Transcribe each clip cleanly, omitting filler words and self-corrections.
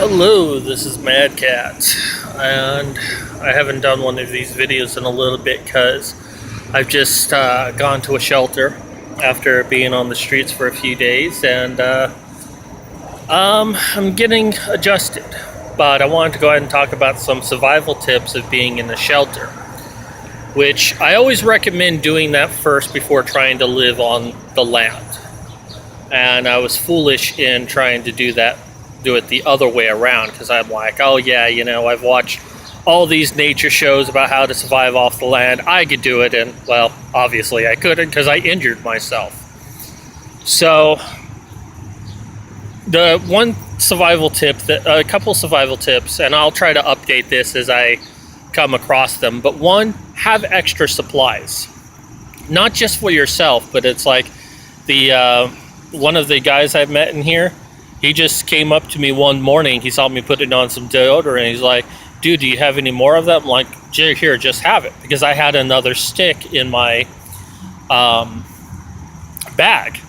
Hello, this is Mad Cat, and I haven't done one of these videos in a little bit because I've just gone to a shelter after being on the streets for a few days, and I'm getting adjusted. But I wanted to go ahead and talk about some survival tips of being in a shelter, which I always recommend doing that first before trying to live on the land. And I was foolish in trying to do it the other way around, because I'm like, oh yeah, I've watched all these nature shows about how to survive off the land. I could do it, and well, obviously I couldn't because I injured myself. So the one survival tip, a couple survival tips, and I'll try to update this as I come across them, but one, have extra supplies. Not just for yourself, but it's like one of the guys I've met in here, he just came up to me one morning. He saw me putting on some deodorant. He's like, dude, do you have any more of that? I'm like, here, just have it. Because I had another stick in my bag.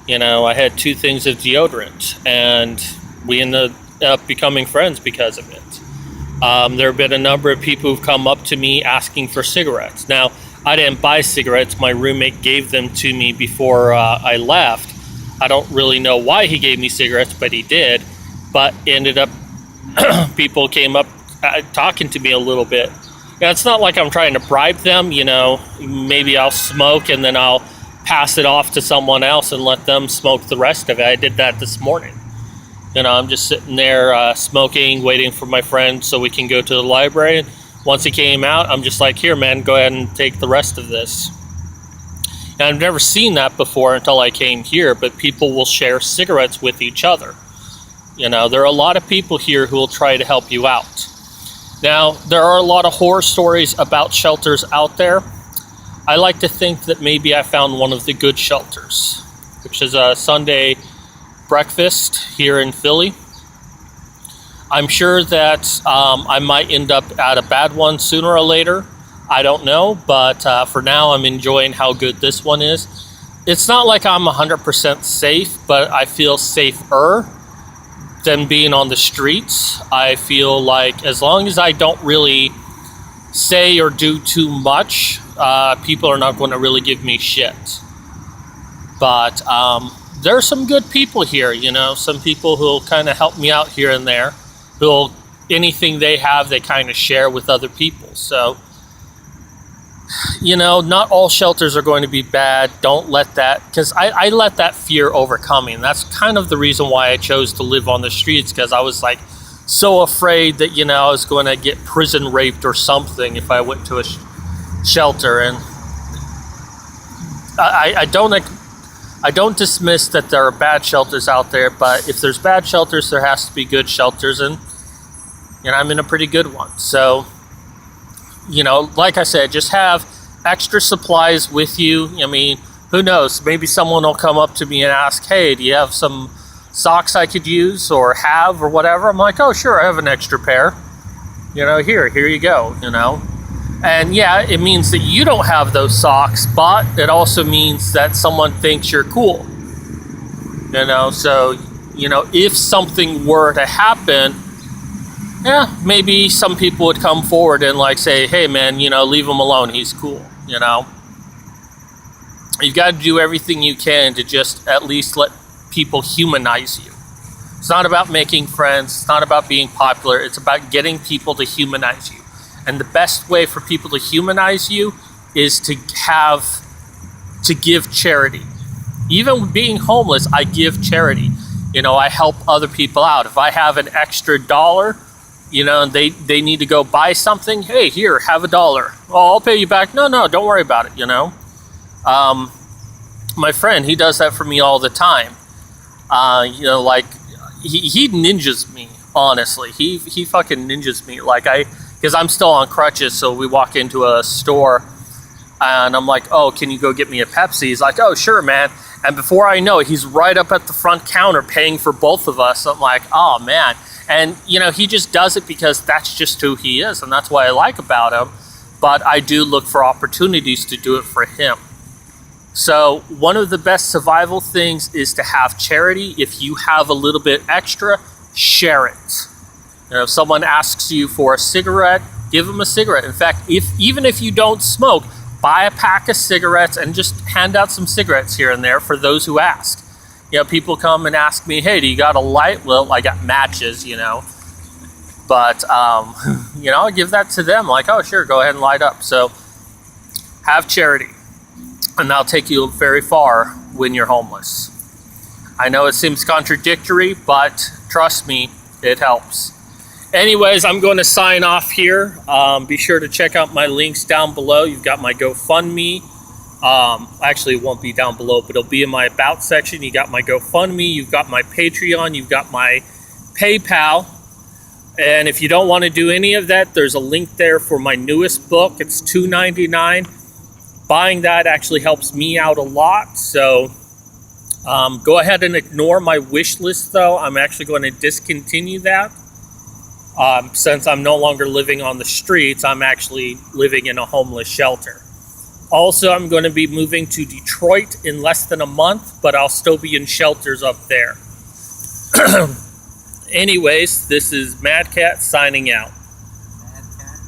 I had 2 things of deodorant. And we ended up becoming friends because of it. There have been a number of people who've come up to me asking for cigarettes. Now, I didn't buy cigarettes. My roommate gave them to me before I left. I don't really know why he gave me cigarettes, but he did. But ended up, people came up talking to me a little bit. It's not like I'm trying to bribe them, maybe I'll smoke and then I'll pass it off to someone else and let them smoke the rest of it. I did that this morning. I'm just sitting there smoking, waiting for my friend so we can go to the library. Once he came out, I'm just like, here, man, go ahead and take the rest of this. And I've never seen that before until I came here, but people will share cigarettes with each other. There are a lot of people here who will try to help you out. Now, there are a lot of horror stories about shelters out there. I like to think that maybe I found one of the good shelters, which is a Sunday breakfast here in Philly. I'm sure that I might end up at a bad one sooner or later. I don't know, but for now I'm enjoying how good this one is. It's not like I'm 100% safe, but I feel safer than being on the streets. I feel like as long as I don't really say or do too much, people are not going to really give me shit. But there are some good people here, some people who'll kind of help me out here and there. Anything they have, they kind of share with other people. So, not all shelters are going to be bad. Don't let that, because I let that fear overcome me. And that's kind of the reason why I chose to live on the streets, because I was like so afraid that, I was going to get prison raped or something if I went to a shelter. And I don't dismiss that there are bad shelters out there, but if there's bad shelters, there has to be good shelters, and I'm in a pretty good one. So, like I said, just have extra supplies with you. Who knows? Maybe someone will come up to me and ask, hey, do you have some socks I could use or have or whatever? I'm like, oh, sure, I have an extra pair. Here you go, And yeah, it means that you don't have those socks, but it also means that someone thinks you're cool. So, if something were to happen, yeah, maybe some people would come forward and say, hey man, leave him alone, he's cool. You've got to do everything you can to just at least let people humanize you. It's not about making friends, it's not about being popular, it's about getting people to humanize you. And the best way for people to humanize you is to give charity. Even being homeless, I give charity. I help other people out. If I have an extra $1, and they need to go buy something, hey, here, have $1. Oh, I'll pay you back. No, don't worry about it, My friend, he does that for me all the time. He ninjas me, honestly. He fucking ninjas me. Because I'm still on crutches, so we walk into a store, and I'm like, oh, can you go get me a Pepsi? He's like, oh, sure, man. And before I know it, he's right up at the front counter paying for both of us. I'm like, oh, man. And, he just does it because that's just who he is, and that's what I like about him. But I do look for opportunities to do it for him. So one of the best survival things is to have charity. If you have a little bit extra, share it. If someone asks you for a cigarette, give them a cigarette. In fact, even if you don't smoke, buy a pack of cigarettes and just hand out some cigarettes here and there for those who ask. People come and ask me, hey, do you got a light? Well, I got matches, But, I give that to them. Like, oh, sure, go ahead and light up. So have charity, and that'll take you very far when you're homeless. I know it seems contradictory, but trust me, it helps. Anyways, I'm going to sign off here. Be sure to check out my links down below. You've got my GoFundMe. Actually, it won't be down below, but it'll be in my About section. You got my GoFundMe. You've got my Patreon. You've got my PayPal. And if you don't want to do any of that, there's a link there for my newest book. It's $2.99. Buying that actually helps me out a lot. So go ahead and ignore my wish list, though. I'm actually going to discontinue that. Since I'm no longer living on the streets, I'm actually living in a homeless shelter. Also, I'm going to be moving to Detroit in less than a month, but I'll still be in shelters up there. Anyways, this is Mad Cat signing out.